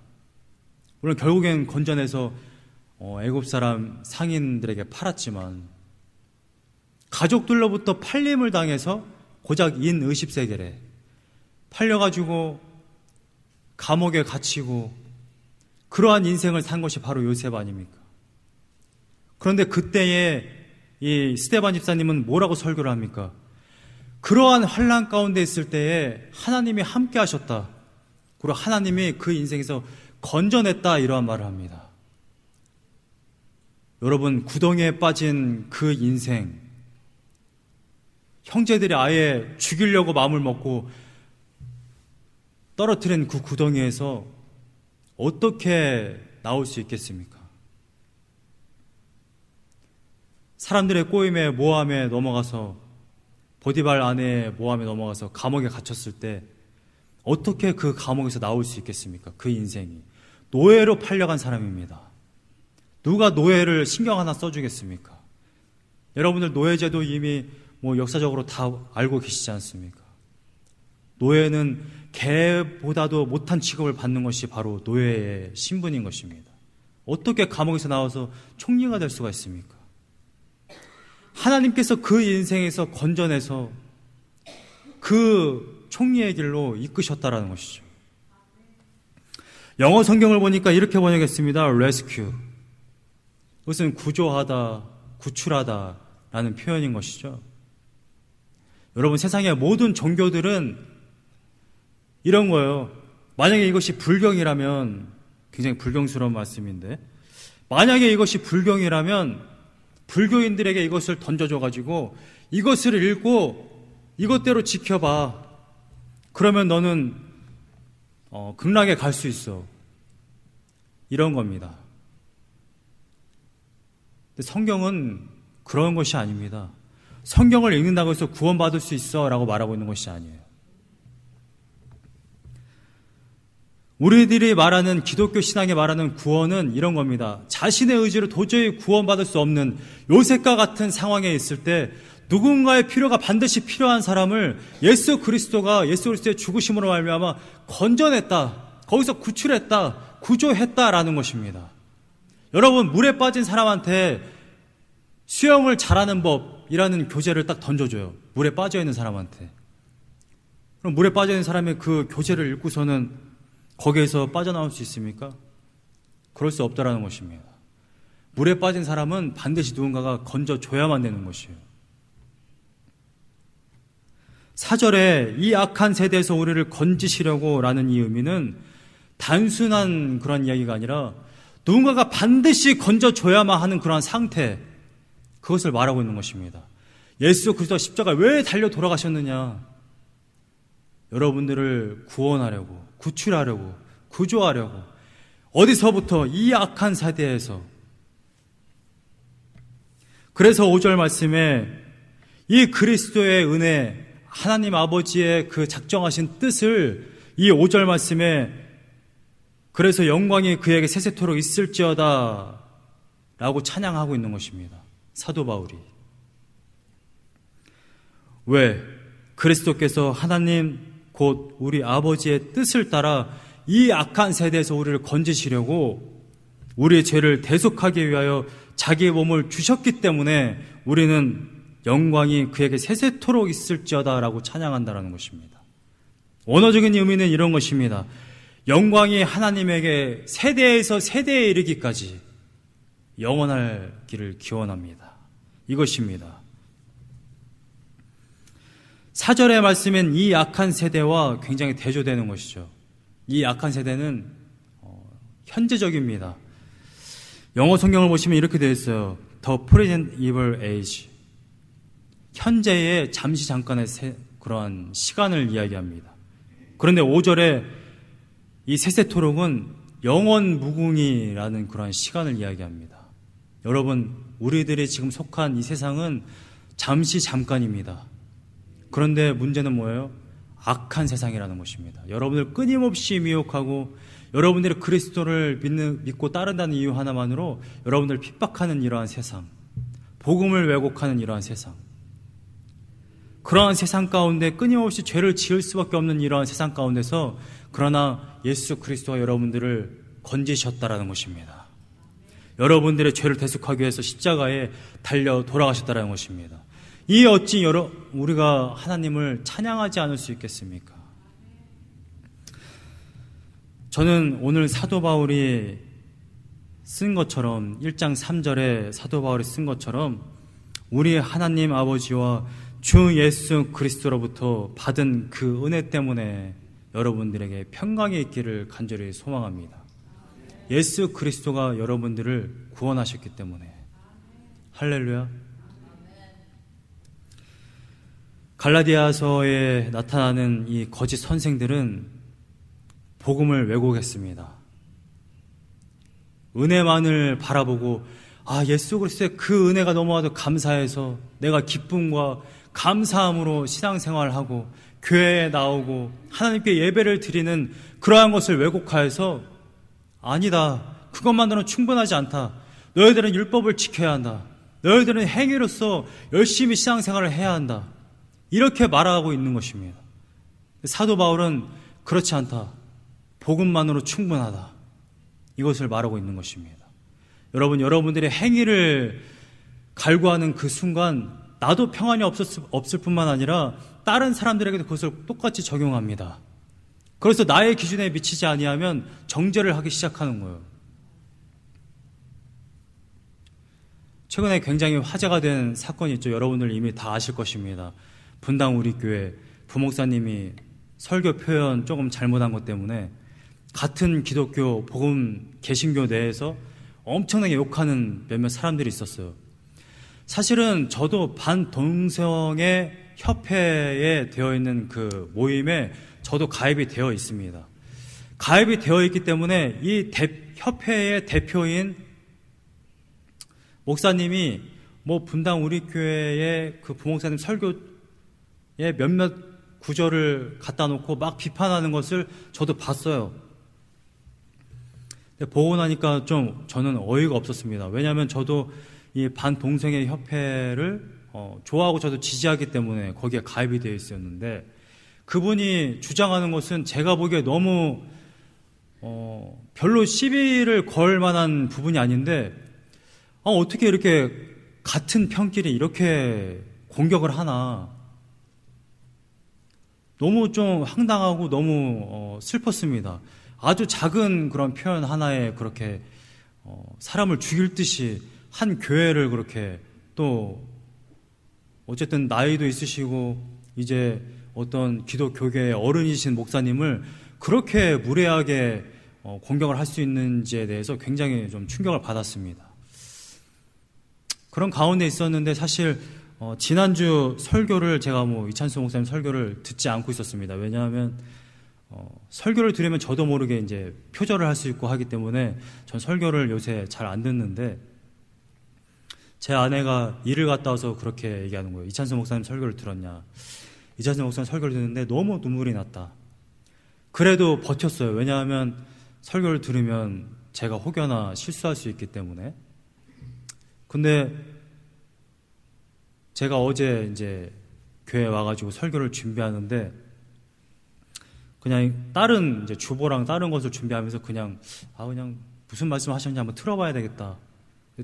물론 결국엔 건져내서 애굽 사람 상인들에게 팔았지만, 가족들로부터 팔림을 당해서 고작 인 의십세겔에 팔려가지고 감옥에 갇히고 그러한 인생을 산 것이 바로 요셉 아닙니까? 그런데 그때에 이 스데반 집사님은 뭐라고 설교를 합니까? 그러한 환난 가운데 있을 때에 하나님이 함께 하셨다, 그리고 하나님이 그 인생에서 건져냈다, 이러한 말을 합니다. 여러분, 구덩이에 빠진 그 인생, 형제들이 아예 죽이려고 마음을 먹고 떨어뜨린 그 구덩이에서 어떻게 나올 수 있겠습니까? 사람들의 꼬임에 모함에 넘어가서, 보디발 아내의 모함에 넘어가서 감옥에 갇혔을 때 어떻게 그 감옥에서 나올 수 있겠습니까? 그 인생이 노예로 팔려간 사람입니다. 누가 노예를 신경 하나 써주겠습니까? 여러분들 노예제도 이미 역사적으로 다 알고 계시지 않습니까? 노예는 개보다도 못한 취급을 받는 것이 바로 노예의 신분인 것입니다. 어떻게 감옥에서 나와서 총리가 될 수가 있습니까? 하나님께서 그 인생에서 건져내서 그 총리의 길로 이끄셨다라는 것이죠. 영어 성경을 보니까 이렇게 번역했습니다. rescue. 이것은 구조하다, 구출하다 라는 표현인 것이죠. 여러분, 세상의 모든 종교들은 이런 거예요. 만약에 이것이 불경이라면, 굉장히 불경스러운 말씀인데, 만약에 이것이 불경이라면 불교인들에게 이것을 던져줘가지고 이것을 읽고 이것대로 지켜봐. 그러면 너는 극락에 갈 수 있어. 이런 겁니다. 근데 성경은 그런 것이 아닙니다. 성경을 읽는다고 해서 구원받을 수 있어 라고 말하고 있는 것이 아니에요. 우리들이 말하는 기독교 신앙에 말하는 구원은 이런 겁니다. 자신의 의지로 도저히 구원받을 수 없는 요셉과 같은 상황에 있을 때 누군가의 필요가 반드시 필요한 사람을 예수 그리스도의 죽으심으로 말미암아 건져냈다, 거기서 구출했다, 구조했다라는 것입니다. 여러분, 물에 빠진 사람한테 수영을 잘하는 법이라는 교재를 딱 던져줘요. 물에 빠져있는 사람한테. 그럼 물에 빠져있는 사람이 그 교재를 읽고서는 거기에서 빠져나올 수 있습니까? 그럴 수 없다라는 것입니다. 물에 빠진 사람은 반드시 누군가가 건져줘야만 되는 것이에요. 4절에 이 악한 세대에서 우리를 건지시려고 라는 이 의미는 단순한 그런 이야기가 아니라 누군가가 반드시 건져줘야만 하는 그런 상태, 그것을 말하고 있는 것입니다. 예수 그리스도 십자가에 왜 달려 돌아가셨느냐? 여러분들을 구원하려고, 구출하려고, 구조하려고. 어디서부터? 이 악한 세대에서. 그래서 5절 말씀에 이 그리스도의 은혜, 하나님 아버지의 그 작정하신 뜻을 이 5절 말씀에 그래서 영광이 그에게 세세토록 있을지어다 라고 찬양하고 있는 것입니다. 사도 바울이. 왜? 그리스도께서 하나님 곧 우리 아버지의 뜻을 따라 이 악한 세대에서 우리를 건지시려고 우리의 죄를 대속하기 위하여 자기의 몸을 주셨기 때문에 우리는 영광이 그에게 세세토록 있을지어다 라고 찬양한다라는 것입니다. 원어적인 의미는 이런 것입니다. 영광이 하나님에게 세대에서 세대에 이르기까지 영원하기를 기원합니다. 이것입니다. 4절의 말씀엔 이 악한 세대와 굉장히 대조되는 것이죠. 이 악한 세대는 현재적입니다. 영어 성경을 보시면 이렇게 되어 있어요. The present evil age. 현재의 잠시 잠깐의 그러한 시간을 이야기합니다. 그런데 5절에 이 세세토록은 영원 무궁이라는 그러한 시간을 이야기합니다. 여러분, 우리들이 지금 속한 이 세상은 잠시 잠깐입니다. 그런데 문제는 뭐예요? 악한 세상이라는 것입니다. 여러분을 끊임없이 미혹하고 여러분들이 그리스도를 믿고 따른다는 이유 하나만으로 여러분들을 핍박하는 이러한 세상, 복음을 왜곡하는 이러한 세상, 그러한 세상 가운데 끊임없이 죄를 지을 수밖에 없는 이러한 세상 가운데서 그러나 예수 그리스도가 여러분들을 건지셨다라는 것입니다. 여러분들의 죄를 대속하기 위해서 십자가에 달려 돌아가셨다라는 것입니다. 이 어찌 우리가 하나님을 찬양하지 않을 수 있겠습니까? 저는 오늘 사도 바울이 쓴 것처럼 1장 3절에 사도 바울이 쓴 것처럼 우리 하나님 아버지와 주 예수 그리스도로부터 받은 그 은혜 때문에 여러분들에게 평강이 있기를 간절히 소망합니다. 예수 그리스도가 여러분들을 구원하셨기 때문에. 할렐루야. 갈라디아서에 나타나는 이 거짓 선생들은 복음을 왜곡했습니다. 은혜만을 바라보고 예수 그리스도의 그 은혜가 너무나도 감사해서 내가 기쁨과 감사함으로 신앙생활하고 교회에 나오고 하나님께 예배를 드리는 그러한 것을 왜곡하여서 아니다, 그것만으로는 충분하지 않다, 너희들은 율법을 지켜야 한다, 너희들은 행위로서 열심히 신앙생활을 해야 한다, 이렇게 말하고 있는 것입니다. 사도 바울은 그렇지 않다, 복음만으로 충분하다, 이것을 말하고 있는 것입니다. 여러분들의 행위를 갈구하는 그 순간 나도 평안이 없을 뿐만 아니라 다른 사람들에게도 그것을 똑같이 적용합니다. 그래서 나의 기준에 미치지 아니하면 정죄를 하기 시작하는 거예요. 최근에 굉장히 화제가 된 사건이 있죠. 여러분들 이미 다 아실 것입니다. 분당 우리 교회 부목사님이 설교 표현 조금 잘못한 것 때문에 같은 기독교 복음 개신교 내에서 엄청나게 욕하는 몇몇 사람들이 있었어요. 사실은 저도 반동성애 협회에 되어 있는 그 모임에 저도 가입이 되어 있습니다. 가입이 되어 있기 때문에 이 협회의 대표인 목사님이 분당 우리 교회의 그 부목사님 설교에 몇몇 구절을 갖다 놓고 막 비판하는 것을 저도 봤어요. 근데 보고 나니까 좀 저는 어이가 없었습니다. 왜냐하면 저도 이 반동성애 협회를 좋아하고 저도 지지하기 때문에 거기에 가입이 되어 있었는데 그분이 주장하는 것은 제가 보기에 너무 별로 시비를 걸 만한 부분이 아닌데 어떻게 이렇게 같은 편끼리 이렇게 공격을 하나, 너무 좀 황당하고 너무 슬펐습니다. 아주 작은 그런 표현 하나에 그렇게 사람을 죽일 듯이 한 교회를 그렇게, 또 어쨌든 나이도 있으시고 이제 어떤 기독교계의 어른이신 목사님을 그렇게 무례하게 공격을 할 수 있는지에 대해서 굉장히 좀 충격을 받았습니다. 그런 가운데 있었는데 사실 지난주 설교를 제가 이찬수 목사님 설교를 듣지 않고 있었습니다. 왜냐하면 설교를 들으면 저도 모르게 이제 표절을 할 수 있고 하기 때문에 전 설교를 요새 잘 안 듣는데, 제 아내가 일을 갔다 와서 그렇게 얘기하는 거예요. 이찬수 목사님 설교를 들었냐. 이찬수 목사님 설교를 듣는데 너무 눈물이 났다. 그래도 버텼어요. 왜냐하면 설교를 들으면 제가 혹여나 실수할 수 있기 때문에. 근데 제가 어제 이제 교회 와가지고 설교를 준비하는데 그냥 다른 이제 주보랑 다른 것을 준비하면서 그냥 무슨 말씀 하셨는지 한번 틀어봐야 되겠다.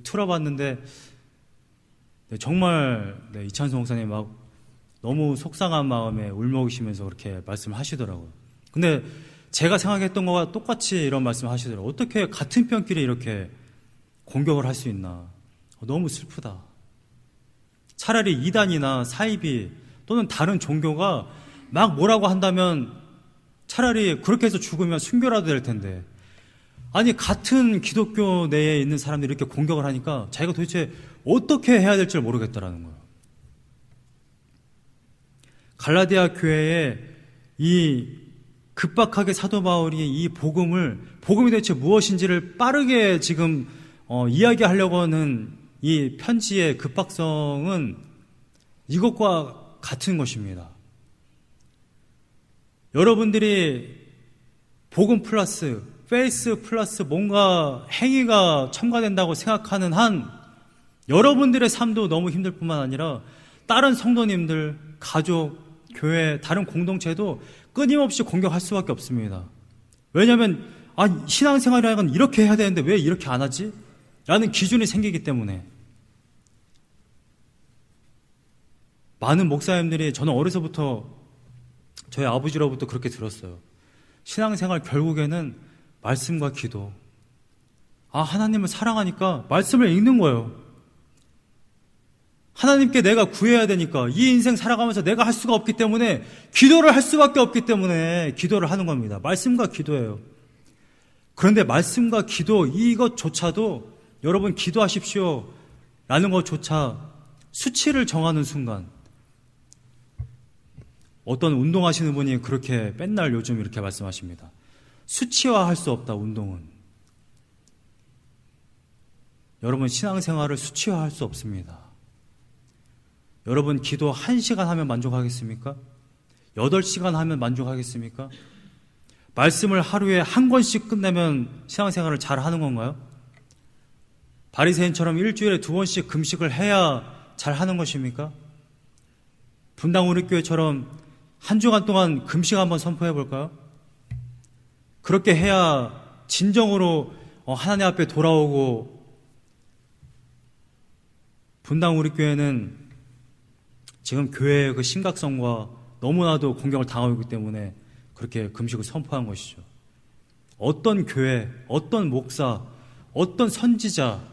틀어봤는데 정말 이찬수 목사님 막 너무 속상한 마음에 울먹이시면서 그렇게 말씀하시더라고요. 근데 제가 생각했던 거와 똑같이 이런 말씀을 하시더라고요. 어떻게 같은 편끼리 이렇게 공격을 할 수 있나. 너무 슬프다. 차라리 이단이나 사이비 또는 다른 종교가 막 뭐라고 한다면 차라리 그렇게 해서 죽으면 순교라도 될 텐데, 아니 같은 기독교 내에 있는 사람들이 이렇게 공격을 하니까 자기가 도대체 어떻게 해야 될지 모르겠다라는 거예요. 갈라디아 교회에 이 급박하게 사도 바울이 이 복음이 대체 무엇인지를 빠르게 지금 이야기하려고 하는 이 편지의 급박성은 이것과 같은 것입니다. 여러분들이 복음 플러스 페이스 플러스 뭔가 행위가 첨가된다고 생각하는 한 여러분들의 삶도 너무 힘들 뿐만 아니라 다른 성도님들, 가족, 교회, 다른 공동체도 끊임없이 공격할 수밖에 없습니다. 왜냐하면 신앙생활이라는 건 이렇게 해야 되는데 왜 이렇게 안 하지? 라는 기준이 생기기 때문에. 많은 목사님들이, 저는 어려서부터 저희 아버지로부터 그렇게 들었어요. 신앙생활 결국에는 말씀과 기도. 하나님을 사랑하니까 말씀을 읽는 거예요. 하나님께 내가 구해야 되니까, 이 인생 살아가면서 내가 할 수가 없기 때문에 기도를 할 수밖에 없기 때문에 기도를 하는 겁니다. 말씀과 기도예요. 그런데 말씀과 기도 이것조차도 여러분 기도하십시오 라는 것조차 수치를 정하는 순간, 어떤 운동하시는 분이 그렇게 맨날 요즘 이렇게 말씀하십니다. 수치화할 수 없다, 운동은. 여러분 신앙생활을 수치화할 수 없습니다. 여러분 기도 1시간 하면 만족하겠습니까? 8시간 하면 만족하겠습니까? 말씀을 하루에 한 권씩 끝내면 신앙생활을 잘 하는 건가요? 바리새인처럼 일주일에 2번씩 금식을 해야 잘 하는 것입니까? 분당 우리교회처럼 한 주간 동안 금식 한번 선포해 볼까요? 그렇게 해야 진정으로 하나님 앞에 돌아오고, 분당 우리교회는 지금 교회의 그 심각성과 너무나도 공격을 당하고 있기 때문에 그렇게 금식을 선포한 것이죠. 어떤 교회, 어떤 목사, 어떤 선지자,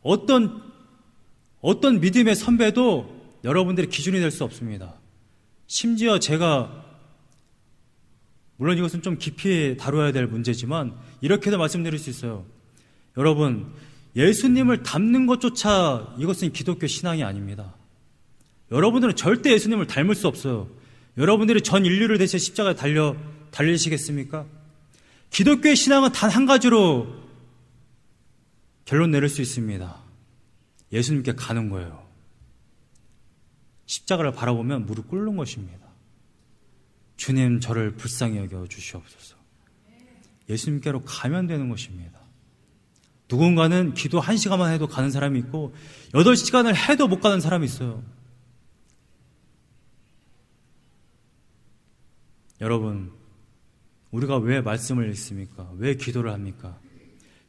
어떤 믿음의 선배도 여러분들의 기준이 될 수 없습니다. 심지어 제가, 물론 이것은 좀 깊이 다뤄야 될 문제지만 이렇게도 말씀드릴 수 있어요. 여러분, 예수님을 닮는 것조차 이것은 기독교 신앙이 아닙니다. 여러분들은 절대 예수님을 닮을 수 없어요. 여러분들이 전 인류를 대신 십자가에 달리시겠습니까? 기독교의 신앙은 단 한 가지로 결론 내릴 수 있습니다. 예수님께 가는 거예요. 십자가를 바라보면 무릎 꿇는 것입니다. 주님, 저를 불쌍히 여겨 주시옵소서. 예수님께로 가면 되는 것입니다. 누군가는 기도 1시간만 해도 가는 사람이 있고 8시간을 해도 못 가는 사람이 있어요. 여러분, 우리가 왜 말씀을 읽습니까? 왜 기도를 합니까?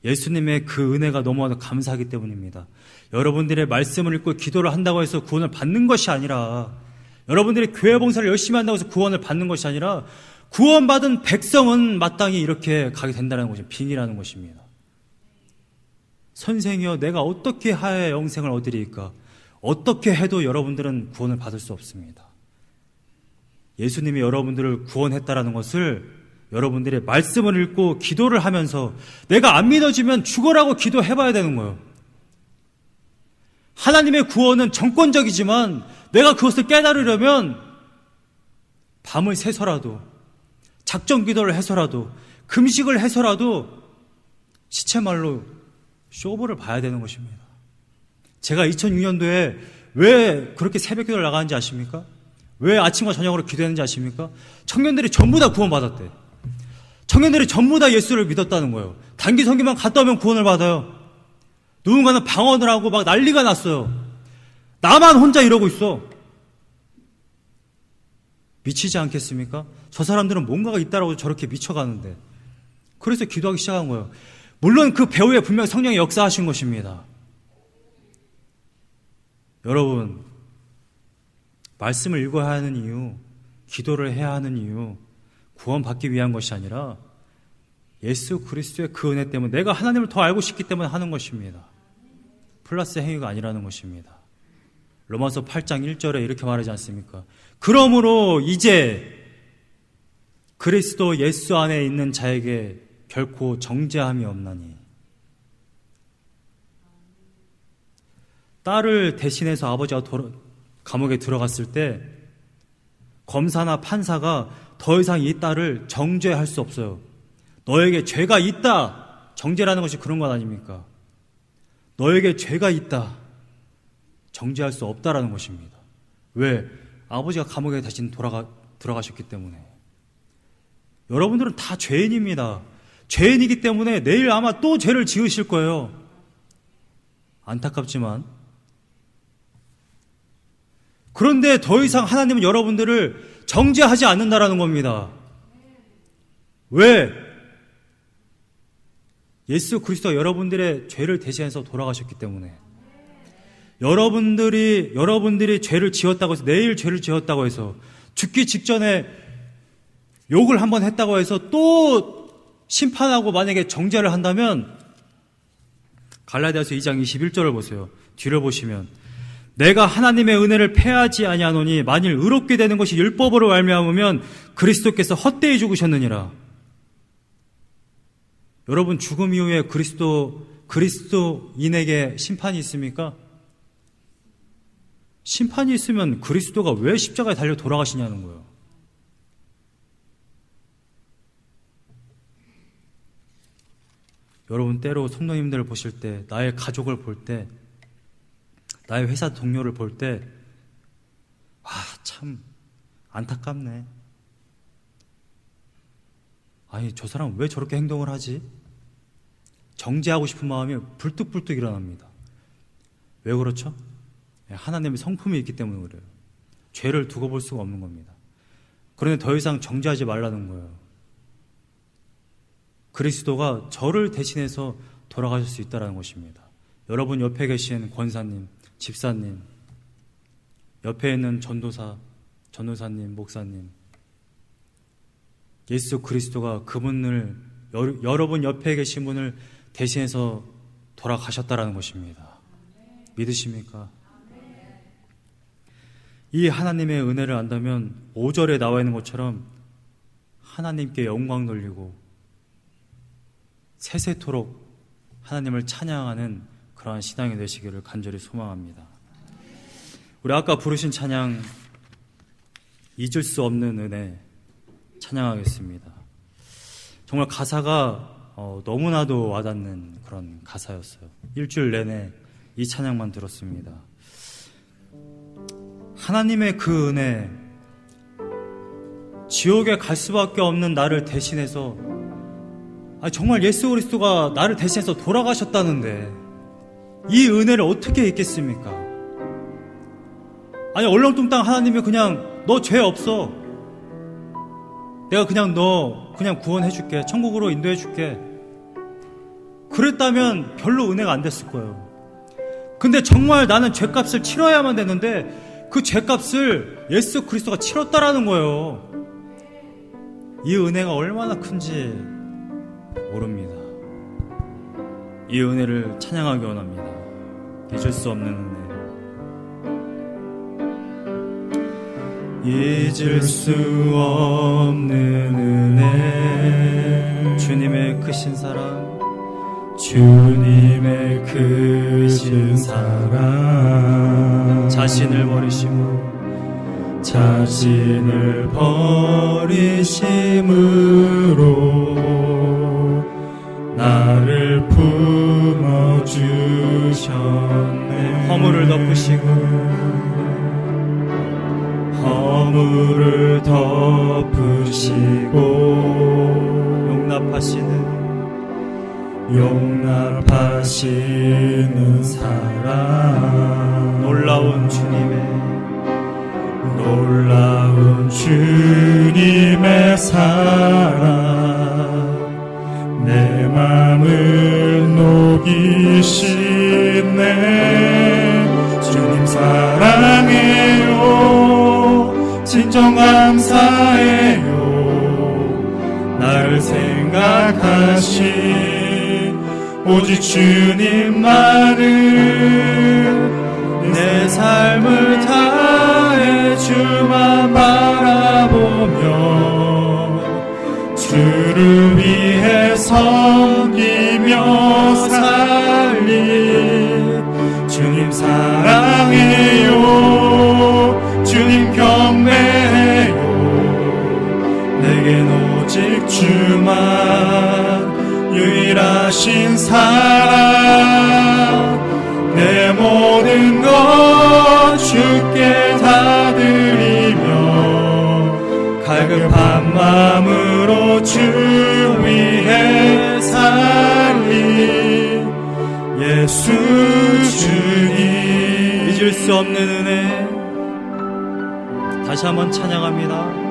예수님의 그 은혜가 너무나도 감사하기 때문입니다. 여러분들의 말씀을 읽고 기도를 한다고 해서 구원을 받는 것이 아니라, 여러분들이 교회 봉사를 열심히 한다고 해서 구원을 받는 것이 아니라, 구원받은 백성은 마땅히 이렇게 가게 된다는 것이 빙의라는 것입니다. 선생이여, 내가 어떻게 하여 영생을 얻으리이까? 어떻게 해도 여러분들은 구원을 받을 수 없습니다. 예수님이 여러분들을 구원했다라는 것을 여러분들의 말씀을 읽고 기도를 하면서, 내가 안 믿어지면 죽어라고 기도해봐야 되는 거예요. 하나님의 구원은 정권적이지만 내가 그것을 깨달으려면 밤을 새서라도, 작정 기도를 해서라도, 금식을 해서라도 시체말로 쇼부를 봐야 되는 것입니다. 제가 2006년도에 왜 그렇게 새벽 기도를 나가는지 아십니까? 왜 아침과 저녁으로 기도했는지 아십니까? 청년들이 전부 다 구원받았대. 청년들이 전부 다 예수를 믿었다는 거예요. 단기 선교만 갔다 오면 구원을 받아요. 누군가는 방언을 하고 막 난리가 났어요. 나만 혼자 이러고 있어. 미치지 않겠습니까? 저 사람들은 뭔가가 있다라고 저렇게 미쳐가는데. 그래서 기도하기 시작한 거예요. 물론 그 배후에 분명 성령이 역사하신 것입니다. 여러분, 말씀을 읽어야 하는 이유, 기도를 해야 하는 이유, 구원받기 위한 것이 아니라 예수 그리스도의 그 은혜 때문에 내가 하나님을 더 알고 싶기 때문에 하는 것입니다. 플러스 행위가 아니라는 것입니다. 로마서 8장 1절에 이렇게 말하지 않습니까? 그러므로 이제 그리스도 예수 안에 있는 자에게 결코 정죄함이 없나니. 딸을 대신해서 아버지가 감옥에 들어갔을 때 검사나 판사가 더 이상 이 딸을 정죄할 수 없어요. 너에게 죄가 있다. 정죄라는 것이 그런 것 아닙니까? 너에게 죄가 있다. 정죄할 수 없다라는 것입니다. 왜? 아버지가 감옥에 다시 들어가셨기 때문에. 여러분들은 다 죄인입니다. 죄인이기 때문에 내일 아마 또 죄를 지으실 거예요. 안타깝지만. 그런데 더 이상 하나님은 여러분들을 정죄하지 않는다라는 겁니다. 왜? 예수 그리스도가 여러분들의 죄를 대신해서 돌아가셨기 때문에. 여러분들이 죄를 지었다고 해서, 내일 죄를 지었다고 해서, 죽기 직전에 욕을 한번 했다고 해서 또 심판하고 만약에 정죄를 한다면, 갈라디아서 2장 21절을 보세요. 뒤를 보시면, 내가 하나님의 은혜를 패하지 아니하노니 만일 의롭게 되는 것이 율법으로 말미암으면 그리스도께서 헛되이 죽으셨느니라. 여러분, 죽음 이후에 그리스도인에게 심판이 있습니까? 심판이 있으면 그리스도가 왜 십자가에 달려 돌아가시냐는 거예요. 여러분, 때로 성도님들을 보실 때, 나의 가족을 볼 때, 나의 회사 동료를 볼 때, 참 안타깝네. 아니, 저 사람 왜 저렇게 행동을 하지? 정죄하고 싶은 마음이 불뚝불뚝 일어납니다. 왜 그렇죠? 하나님의 성품이 있기 때문에 그래요. 죄를 두고 볼 수가 없는 겁니다. 그런데 더 이상 정죄하지 말라는 거예요. 그리스도가 저를 대신해서 돌아가실 수 있다는 것입니다. 여러분 옆에 계신 권사님, 집사님, 옆에 있는 전도사님, 목사님, 예수 그리스도가 그분을, 여러분 옆에 계신 분을 대신해서 돌아가셨다라는 것입니다. 믿으십니까? 이 하나님의 은혜를 안다면 5절에 나와 있는 것처럼 하나님께 영광 돌리고 세세토록 하나님을 찬양하는 그러한 신앙이 되시기를 간절히 소망합니다. 우리 아까 부르신 찬양, 잊을 수 없는 은혜 찬양하겠습니다. 정말 가사가 너무나도 와닿는 그런 가사였어요. 일주일 내내 이 찬양만 들었습니다. 하나님의 그 은혜, 지옥에 갈 수밖에 없는 나를 대신해서, 정말 예수 그리스도가 나를 대신해서 돌아가셨다는데 이 은혜를 어떻게 잊겠습니까? 얼렁뚱땅 하나님이 그냥 너 죄 없어, 내가 그냥 너 그냥 구원해줄게, 천국으로 인도해줄게, 그랬다면 별로 은혜가 안 됐을 거예요. 근데 정말 나는 죄값을 치러야만 되는데 그 죄값을 예수 그리스도가 치렀다라는 거예요. 이 은혜가 얼마나 큰지 모릅니다. 이 은혜를 찬양하기 원합니다. 잊을 수 없는 은혜, 잊을 수 없는 은혜, 주님의 크신 사랑, 주님의 크신 사랑, 자신을 버리심으로 나를 품어 주셨네. 허물을 덮으시고 허물을 덮으시고 용납하시는 사랑. 놀라운 주님의 사랑. 내 맘을 녹이시네. 주님 사랑해요. 진정 감사해요. 나를 생각하신 오직 주님만을 내 삶을 다해 주만 바라보며 주를 위해 섬기며 살리. 주님 사랑해요. 주님 경배해요. 내겐 오직 주만 유일하신 사랑. 내 모든 것 주께 다 드리며 갈급한 마음으로 주 위해 살리. 예수 주님. 잊을 수 없는 은혜 다시 한번 찬양합니다.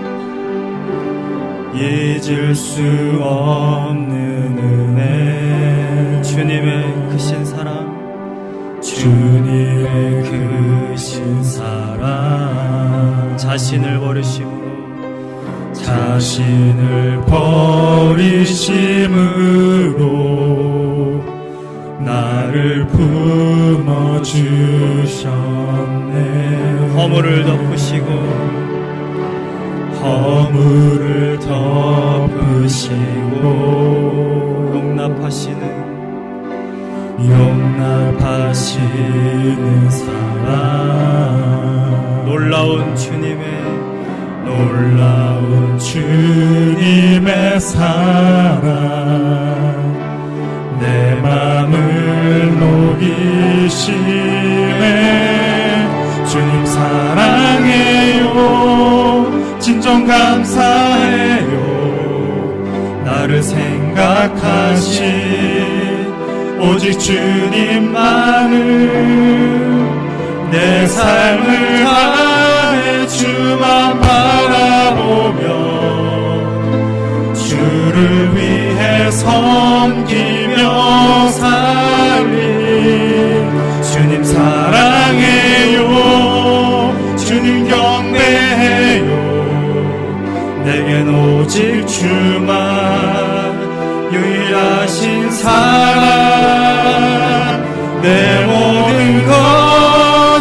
잊을 수 없는 은혜. 주님의 크신 사랑, 주님의 크신 사랑. 자신을 버리심으로 나를 품어주셨네. 허물을 덮으시고 용납하시는 사랑. 놀라운 주님의 사랑. 내 맘을 녹이시네. 주님 사랑해요. 진정 감사해요. 나를 생각하신 오직 주님만을 내 삶을 다해 주만 바라보며 주를 위해 섬기며 살리. 주님 사랑해요. 주님 경배해요. 내겐 오직 주만 유일하신 사랑. 내 모든 것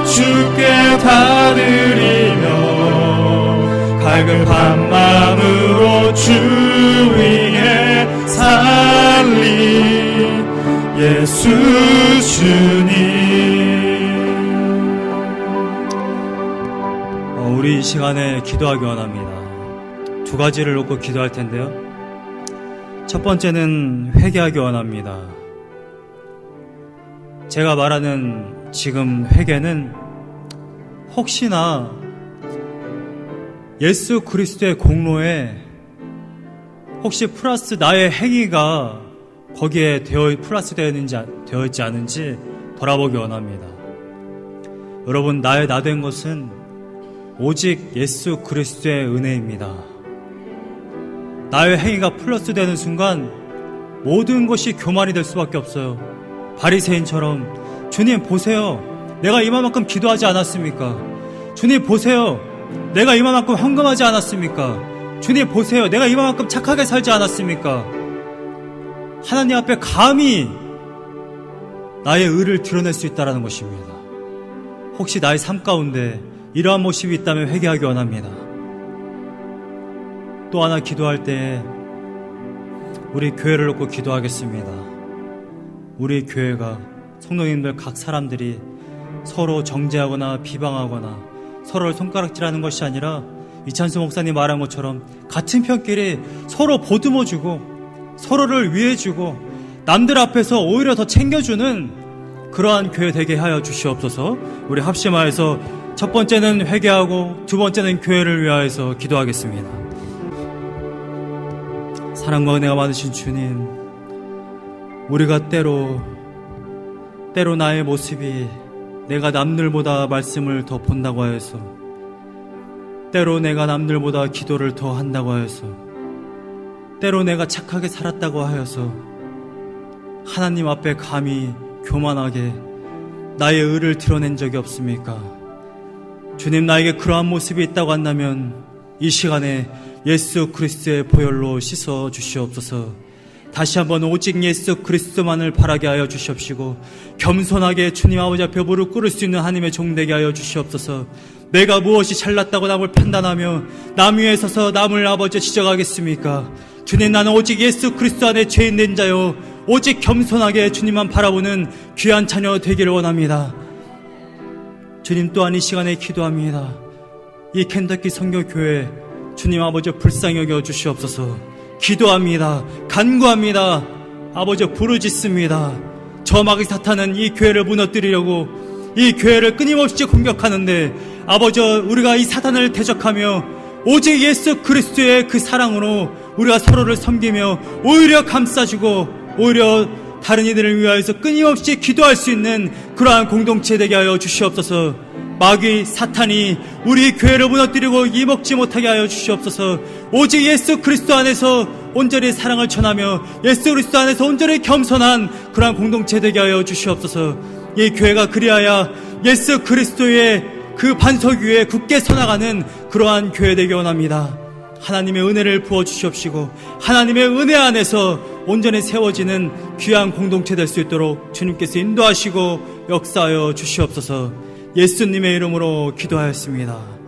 주께 다 드리며 갈급한 마음으로 주 위해 살리. 예수 주님. 우리 이 시간에 기도하기 원합니다. 두 가지를 놓고 기도할 텐데요. 첫 번째는 회개하기 원합니다. 제가 말하는 지금 회개는 혹시나 예수 그리스도의 공로에 혹시 플러스 나의 행위가 거기에 플러스 되어 있지 않은지 돌아보기 원합니다. 여러분, 나의 나 된 것은 오직 예수 그리스도의 은혜입니다. 나의 행위가 플러스 되는 순간 모든 것이 교만이 될 수밖에 없어요. 바리새인처럼 주님 보세요. 내가 이만큼 기도하지 않았습니까? 주님 보세요. 내가 이만큼 헌금하지 않았습니까? 주님 보세요. 내가 이만큼 착하게 살지 않았습니까? 하나님 앞에 감히 나의 의를 드러낼 수 있다는 것입니다. 혹시 나의 삶 가운데 이러한 모습이 있다면 회개하기 원합니다. 또 하나 기도할 때 우리 교회를 놓고 기도하겠습니다. 우리 교회가 성도님들 각 사람들이 서로 정죄하거나 비방하거나 서로를 손가락질하는 것이 아니라 이찬수 목사님 말한 것처럼 같은 편끼리 서로 보듬어주고 서로를 위해주고 남들 앞에서 오히려 더 챙겨주는 그러한 교회 되게 하여 주시옵소서. 우리 합심하여서 첫 번째는 회개하고 두 번째는 교회를 위하여서 기도하겠습니다. 사랑과 은혜가 많으신 주님, 우리가 때로 나의 모습이 내가 남들보다 말씀을 더 본다고 하여서, 때로 내가 남들보다 기도를 더 한다고 하여서, 때로 내가 착하게 살았다고 하여서 하나님 앞에 감히 교만하게 나의 의를 드러낸 적이 없습니까? 주님, 나에게 그러한 모습이 있다고 한다면 이 시간에 예수 그리스도의 보혈로 씻어 주시옵소서. 다시 한번 오직 예수 그리스도만을 바라게 하여 주시옵시고, 겸손하게 주님 아버지 앞에 무릎 꿇을 수 있는 하나님의 종 되게 하여 주시옵소서. 내가 무엇이 잘났다고 남을 판단하며 남 위에 서서 남을 아버지 지적하겠습니까? 주님, 나는 오직 예수 그리스도 안에 죄인 된 자요, 오직 겸손하게 주님만 바라보는 귀한 자녀 되기를 원합니다. 주님, 또한 이 시간에 기도합니다. 이 켄터키 선교교회 주님 아버지 불쌍히 여겨 주시옵소서. 기도합니다. 간구합니다. 아버지 부르짖습니다. 저 마귀 사탄은 이 교회를 무너뜨리려고 이 교회를 끊임없이 공격하는데, 아버지, 우리가 이 사탄을 대적하며 오직 예수 그리스도의 그 사랑으로 우리가 서로를 섬기며 오히려 감싸주고 오히려 다른 이들을 위하여서 끊임없이 기도할 수 있는 그러한 공동체 되게 하여 주시옵소서. 마귀 사탄이 우리 교회를 무너뜨리고 이먹지 못하게 하여 주시옵소서. 오직 예수 그리스도 안에서 온전히 사랑을 전하며 예수 그리스도 안에서 온전히 겸손한 그러한 공동체 되게 하여 주시옵소서. 이 교회가 그리하여 예수 그리스도의 그 반석 위에 굳게 서나가는 그러한 교회 되기 원합니다. 하나님의 은혜를 부어주시옵시고 하나님의 은혜 안에서 온전히 세워지는 귀한 공동체 될 수 있도록 주님께서 인도하시고 역사하여 주시옵소서. 예수님의 이름으로 기도하였습니다.